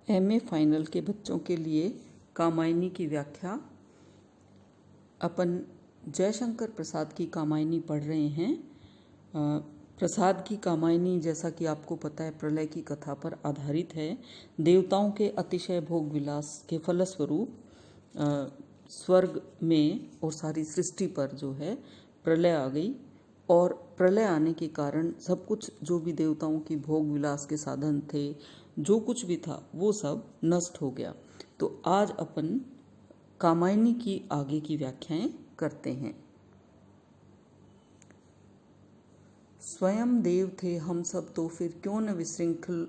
MA final के बच्चों के लिए कामायनी की व्याख्या। अपन जयशंकर प्रसाद की कामायनी पढ़ रहे हैं। प्रसाद की कामायनी, जैसा कि आपको पता है, प्रलय की कथा पर आधारित है। देवताओं के अतिशय भोग विलास के फलस्वरूप स्वर्ग में और सारी सृष्टि पर जो है प्रलय आ गई, और प्रलय आने के कारण सब कुछ, जो भी देवताओं की भोग विलास के साधन थे, जो कुछ भी था, वो सब नष्ट हो गया। तो आज अपन कामायनी की आगे की व्याख्याएं करते हैं। स्वयं देव थे हम सब, तो फिर क्यों न विशृंखल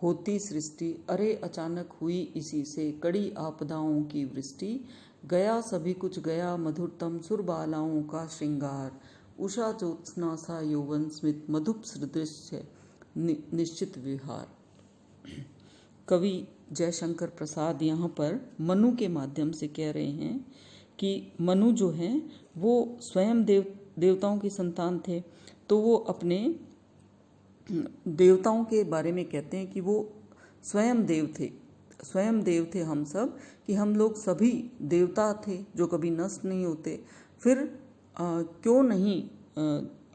होती सृष्टि। अरे अचानक हुई इसी से कड़ी आपदाओं की वृष्टि। गया सभी कुछ गया, मधुरतम सुरबालाओं का श्रृंगार। उषा ज्योत्सना सा यौवन स्मित, मधुप सदृश्य निश्चित विहार। कवि जयशंकर प्रसाद यहाँ पर मनु के माध्यम से कह रहे हैं कि मनु जो हैं वो स्वयं देवताओं की संतान थे। तो वो अपने देवताओं के बारे में कहते हैं कि वो स्वयं देव थे, स्वयं देव थे हम सब, कि हम लोग सभी देवता थे जो कभी नष्ट नहीं होते। फिर क्यों नहीं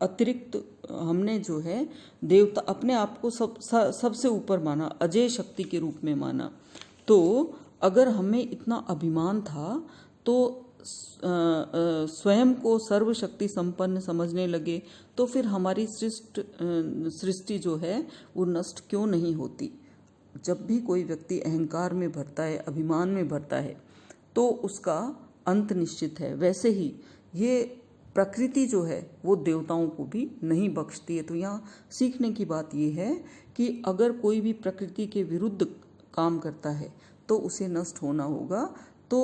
अतिरिक्त हमने जो है देवता अपने आप को सबसे ऊपर माना, अजय शक्ति के रूप में माना। तो अगर हमें इतना अभिमान था तो स्वयं को सर्वशक्ति संपन्न समझने लगे, तो फिर हमारी सृष्टि जो है वो नष्ट क्यों नहीं होती। जब भी कोई व्यक्ति अहंकार में भरता है, अभिमान में भरता है, तो उसका अंत निश्चित है। वैसे ही ये प्रकृति जो है वो देवताओं को भी नहीं बख्शती है। तो यहाँ सीखने की बात ये है कि अगर कोई भी प्रकृति के विरुद्ध काम करता है तो उसे नष्ट होना होगा। तो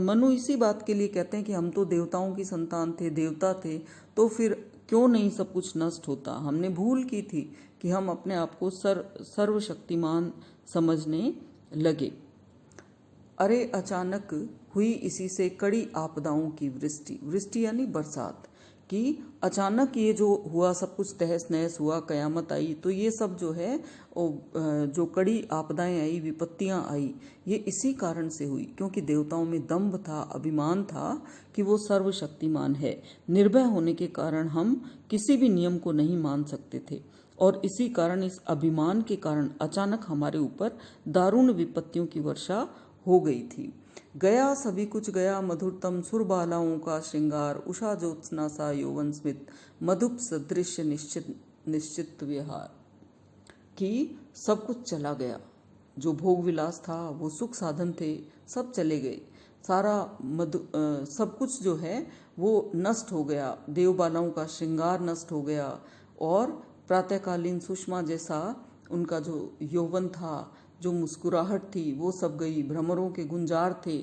मनु इसी बात के लिए कहते हैं कि हम तो देवताओं की संतान थे, देवता थे, तो फिर क्यों नहीं सब कुछ नष्ट होता। हमने भूल की थी कि हम अपने आप को सर्वशक्तिमान समझने लगे। अरे अचानक हुई इसी से कड़ी आपदाओं की वृष्टि। वृष्टि यानी बरसात, कि अचानक ये जो हुआ, सब कुछ तहस नहस हुआ, कयामत आई। तो ये सब जो है जो कड़ी आपदाएं आई, विपत्तियां आई, ये इसी कारण से हुई क्योंकि देवताओं में दंभ था, अभिमान था कि वो सर्वशक्तिमान है। निर्भय होने के कारण हम किसी भी नियम को नहीं मान सकते थे, और इसी कारण, इस अभिमान के कारण अचानक हमारे ऊपर दारुण विपत्तियों की वर्षा हो गई थी। गया सभी कुछ गया, मधुरतम सुरबालाओं का श्रृंगार। उषा ज्योत्सना सा यौवन स्मित, मधुप सदृश्य निश्चित विहार। कि सब कुछ चला गया, जो भोग विलास था, वो सुख साधन थे, सब चले गए। सारा सब कुछ जो है वो नष्ट हो गया। देवबालाओं का श्रृंगार नष्ट हो गया, और प्रातःकालीन सुषमा जैसा उनका जो यौवन था, जो मुस्कुराहट थी, वो सब गई। भ्रमरों के गुंजार थे,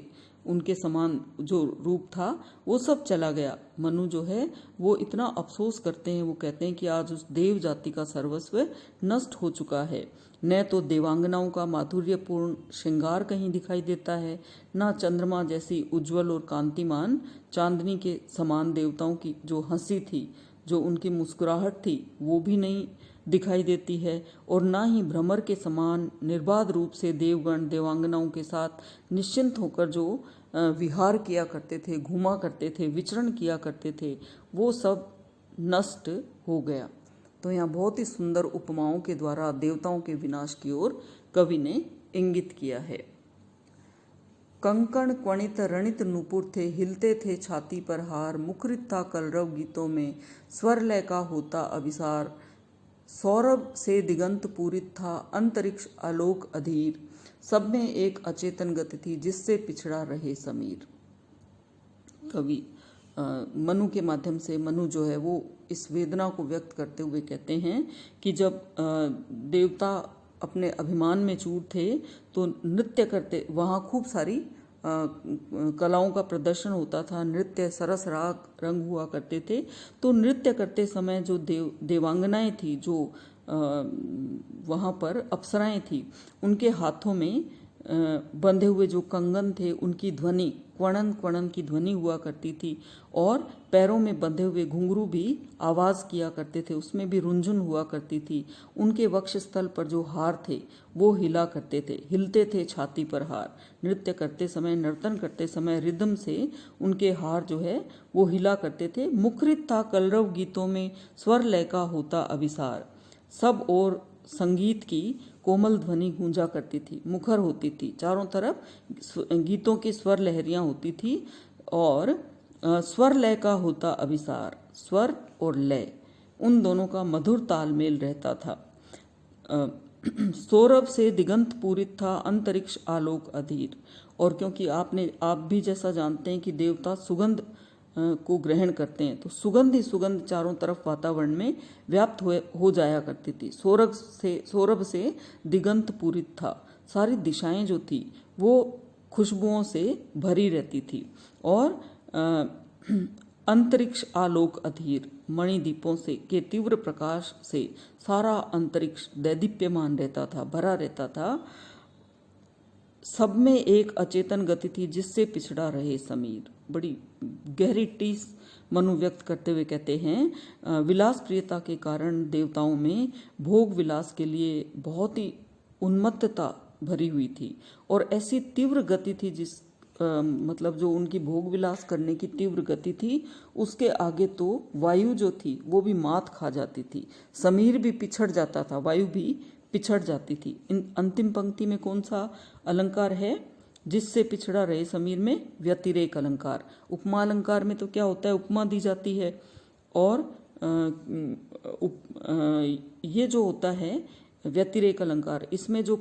उनके समान जो रूप था, वो सब चला गया। मनु जो है वो इतना अफसोस करते हैं, वो कहते हैं कि आज उस देव जाति का सर्वस्व नष्ट हो चुका है। न तो देवांगनाओं का माधुर्यपूर्ण श्रृंगार कहीं दिखाई देता है, न चंद्रमा जैसी उज्जवल और कांतिमान चांदनी के समान देवताओं की जो हंसी थी, जो उनकी मुस्कुराहट थी, वो भी नहीं दिखाई देती है, और ना ही भ्रमर के समान निर्बाध रूप से देवगण देवांगनाओं के साथ निश्चिंत होकर जो विहार किया करते थे, घूमा करते थे, विचरण किया करते थे, वो सब नष्ट हो गया। तो यहाँ बहुत ही सुंदर उपमाओं के द्वारा देवताओं के विनाश की ओर कवि ने इंगित किया है। कंकण क्वणित रणित नुपुर थे, हिलते थे छाती पर हार। मुखरित था कलरव गीतों में, स्वर लय का होता अभिसार। सौरभ से दिगंत पूरित था, अंतरिक्ष आलोक अधीर। सब में एक अचेतन गति थी, जिससे पिछड़ा रहे समीर। कवि मनु के माध्यम से, मनु जो है वो इस वेदना को व्यक्त करते हुए कहते हैं कि जब देवता अपने अभिमान में चूर थे तो नृत्य करते, वहाँ खूब सारी कलाओं का प्रदर्शन होता था, नृत्य, सरस राग रंग हुआ करते थे। तो नृत्य करते समय जो देवांगनाएं थी, जो वहाँ पर अप्सराएं थी, उनके हाथों में बंधे हुए जो कंगन थे, उनकी ध्वनि क्वणन क्वणन की ध्वनि हुआ करती थी, और पैरों में बंधे हुए घुंघरू भी आवाज़ किया करते थे, उसमें भी रुंझुन हुआ करती थी। उनके वक्षस्थल पर जो हार थे वो हिला करते थे, हिलते थे छाती पर हार। नृत्य करते समय, नर्तन करते समय रिदम से उनके हार जो है वो हिला करते थे। मुखरित था कलरव गीतों में स्वर लय का होता अभिसार। सब और संगीत की कोमल ध्वनि गूंजा करती थी, मुखर होती थी, चारों तरफ गीतों की स्वर लहरियां होती थी, और स्वर लय का होता अभिसार, स्वर और लय उन दोनों का मधुर तालमेल रहता था। सौरभ से दिगंत पूरित था अंतरिक्ष आलोक अधीर। और क्योंकि आप भी जैसा जानते हैं कि देवता सुगंध को ग्रहण करते हैं, तो सुगंध ही सुगंध चारों तरफ वातावरण में व्याप्त हो जाया करती थी। सौरभ से दिगंत पूरित था, सारी दिशाएं जो थी वो खुशबुओं से भरी रहती थी। और अंतरिक्ष आलोक अधीर, मणिदीपों से के तीव्र प्रकाश से सारा अंतरिक्ष दैदीप्यमान रहता था, भरा रहता था। सब में एक अचेतन गति थी जिससे पिछड़ा रहे समीर। बड़ी गहरी टीस मनु व्यक्त करते हुए कहते हैं, विलास प्रियता के कारण देवताओं में भोग विलास के लिए बहुत ही उन्मत्तता भरी हुई थी, और ऐसी तीव्र गति थी मतलब जो उनकी भोग विलास करने की तीव्र गति थी, उसके आगे तो वायु जो थी वो भी मात खा जाती थी, समीर भी पिछड़ जाता था, वायु भी पिछड़ जाती थी। इन अंतिम पंक्ति में कौन सा अलंकार है? जिससे पिछड़ा रहे समीर में व्यतिरेक अलंकार। उपमा अलंकार में तो क्या होता है, उपमा दी जाती है, और ये जो होता है व्यतिरेक अलंकार, इसमें जो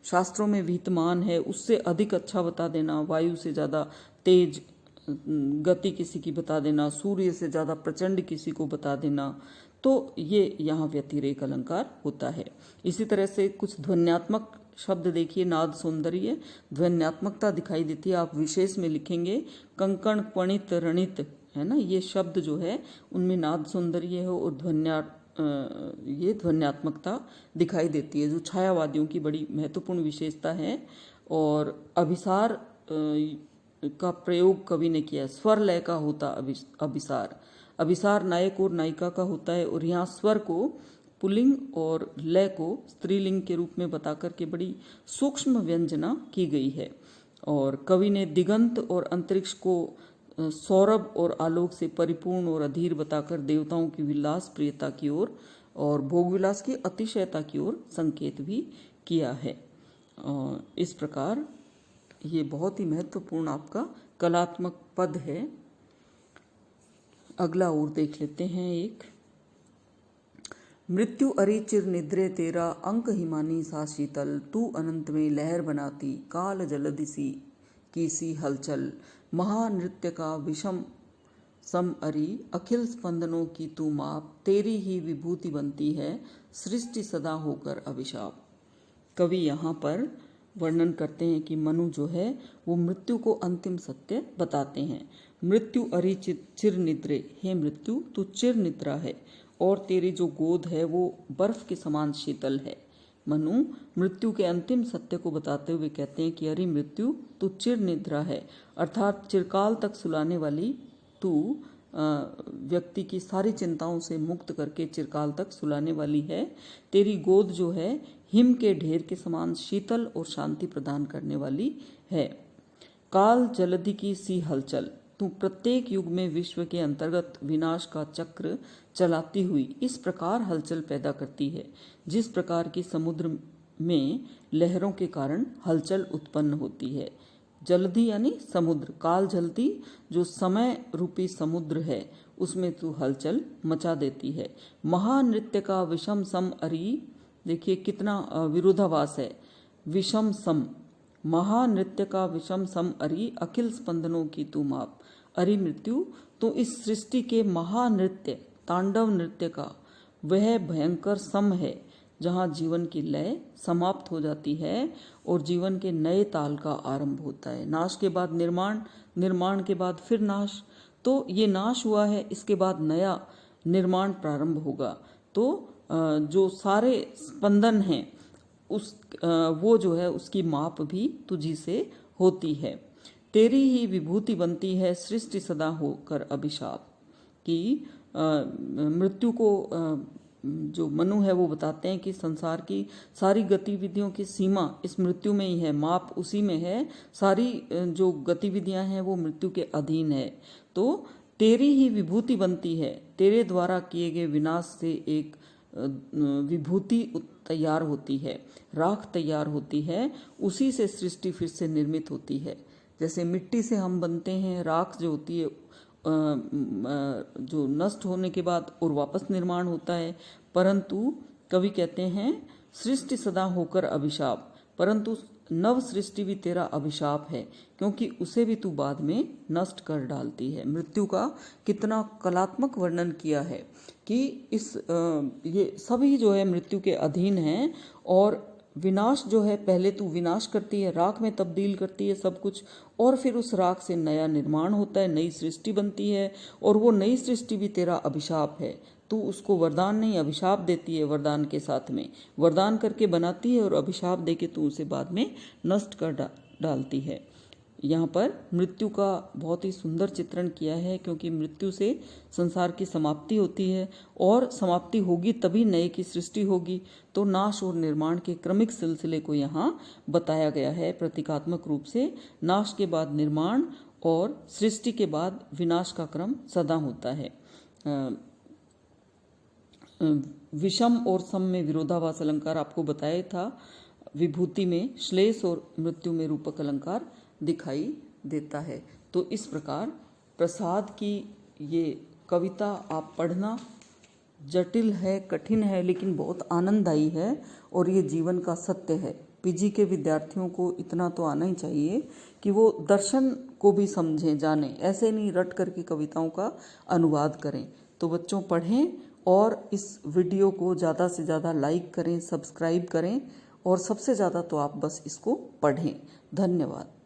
शास्त्रों में विद्यमान है उससे अधिक अच्छा बता देना, वायु से ज़्यादा तेज गति किसी की बता देना, सूर्य से ज़्यादा प्रचंड किसी को बता देना, तो ये यहाँ व्यतिरेक अलंकार होता है। इसी तरह से कुछ ध्वन्यात्मक शब्द देखिए, नाद सौंदर्य, ध्वन्यात्मकता दिखाई देती है। आप विशेष में लिखेंगे कंकण क्वणित रणित, है ना, ये शब्द जो है उनमें नाद सौंदर्य है और ये ध्वन्यात्मकता दिखाई देती है, जो छायावादियों की बड़ी महत्वपूर्ण विशेषता है। और अभिसार का प्रयोग कवि ने किया है, स्वर लय का होता अभिसार। अभिसार नायक और नायिका का होता है, और यहाँ स्वर को पुल्लिंग और लय को स्त्रीलिंग के रूप में बता करके बड़ी सूक्ष्म व्यंजना की गई है। और कवि ने दिगंत और अंतरिक्ष को सौरभ और आलोक से परिपूर्ण और अधीर बताकर देवताओं की विलास प्रियता की ओर और भोग विलास की अतिशयता की ओर संकेत भी किया है। इस प्रकार ये बहुत ही महत्वपूर्ण आपका कलात्मक पद है। अगला और देख लेते हैं एक। मृत्यु अरि चिर निद्रे तेरा अंक हिमानी सा शीतल, तू अनंत में लहर बनाती काल जलधि सी की सी हलचल, महानृत्य का विषम सम अरि अखिल स्पंदनों की तू माप, तेरी ही विभूति बनती है सृष्टि सदा होकर अभिशाप। कवि यहाँ पर वर्णन करते हैं कि मनु जो है वो मृत्यु को अंतिम सत्य बताते हैं। मृत्यु अरि चिर निद्रे, हे मृत्यु तू चिर निद्रा है और तेरी जो गोद है वो बर्फ के समान शीतल है। मनु मृत्यु के अंतिम सत्य को बताते हुए कहते हैं कि अरे मृत्यु तू चिर निद्रा है, अर्थात चिरकाल तक सुलाने वाली तू व्यक्ति की सारी चिंताओं से मुक्त करके चिरकाल तक सुलाने वाली है। तेरी गोद जो है हिम के ढेर के समान शीतल और शांति प्रदान करने वाली है। काल जलधि की सी हलचल, तू प्रत्येक युग में विश्व के अंतर्गत विनाश का चक्र चलाती हुई इस प्रकार हलचल पैदा करती है जिस प्रकार की समुद्र में लहरों के कारण हलचल उत्पन्न होती है। जलधि यानी समुद्र, काल जलधि जो समय रूपी समुद्र है उसमें तू हलचल मचा देती है। महानृत्य का विषम सम अरि, देखिए कितना विरोधाभास है, विषम सम, महानृत्य का विषम सम अरि अखिल स्पंदनों की तू माप। अरि मृत्यु तो इस सृष्टि के महानृत्य तांडव नृत्य का वह भयंकर सम है जहाँ जीवन की लय समाप्त हो जाती है और जीवन के नए ताल का आरंभ होता है। नाश के बाद निर्माण, निर्माण के बाद फिर नाश, तो ये नाश हुआ है, इसके बाद नया निर्माण प्रारंभ होगा। तो जो सारे स्पंदन हैं वो जो है उसकी माप भी तुझी से होती है। तेरी ही विभूति बनती है सृष्टि सदा होकर अभिशाप। कि मृत्यु को जो मनु है वो बताते हैं कि संसार की सारी गतिविधियों की सीमा इस मृत्यु में ही है, माप उसी में है, सारी जो गतिविधियां हैं वो मृत्यु के अधीन है। तो तेरी ही विभूति बनती है, तेरे द्वारा किए गए विनाश से एक विभूति तैयार होती है, राख तैयार होती है, उसी से सृष्टि फिर से निर्मित होती है। जैसे मिट्टी से हम बनते हैं, राख जो होती है जो नष्ट होने के बाद और वापस निर्माण होता है। परंतु कवि कहते हैं सृष्टि सदा होकर अभिशाप, परंतु नव सृष्टि भी तेरा अभिशाप है, क्योंकि उसे भी तू बाद में नष्ट कर डालती है। मृत्यु का कितना कलात्मक वर्णन किया है कि ये सभी जो है मृत्यु के अधीन हैं, और विनाश जो है पहले तू विनाश करती है, राख में तब्दील करती है सब कुछ, और फिर उस राख से नया निर्माण होता है, नई सृष्टि बनती है, और वो नई सृष्टि भी तेरा अभिशाप है। तू उसको वरदान नहीं अभिशाप देती है, वरदान के साथ में वरदान करके बनाती है और अभिशाप देके तू उसे बाद में नष्ट कर डालती है। यहाँ पर मृत्यु का बहुत ही सुंदर चित्रण किया है, क्योंकि मृत्यु से संसार की समाप्ति होती है, और समाप्ति होगी तभी नए की सृष्टि होगी। तो नाश और निर्माण के क्रमिक सिलसिले को यहाँ बताया गया है प्रतीकात्मक रूप से। नाश के बाद निर्माण और सृष्टि के बाद विनाश का क्रम सदा होता है। विषम और सम में विरोधाभास अलंकार आपको बताया था। विभूति में श्लेष और मृत्यु में रूपक अलंकार दिखाई देता है। तो इस प्रकार प्रसाद की ये कविता आप पढ़ना, जटिल है, कठिन है, लेकिन बहुत आनंददायी है, और ये जीवन का सत्य है। पीजी के विद्यार्थियों को इतना तो आना ही चाहिए कि वो दर्शन को भी समझें, जानें, ऐसे नहीं रट करके कविताओं का अनुवाद करें। तो बच्चों पढ़ें, और इस वीडियो को ज़्यादा से ज़्यादा लाइक करें, सब्सक्राइब करें, और सबसे ज़्यादा तो आप बस इसको पढ़ें। धन्यवाद।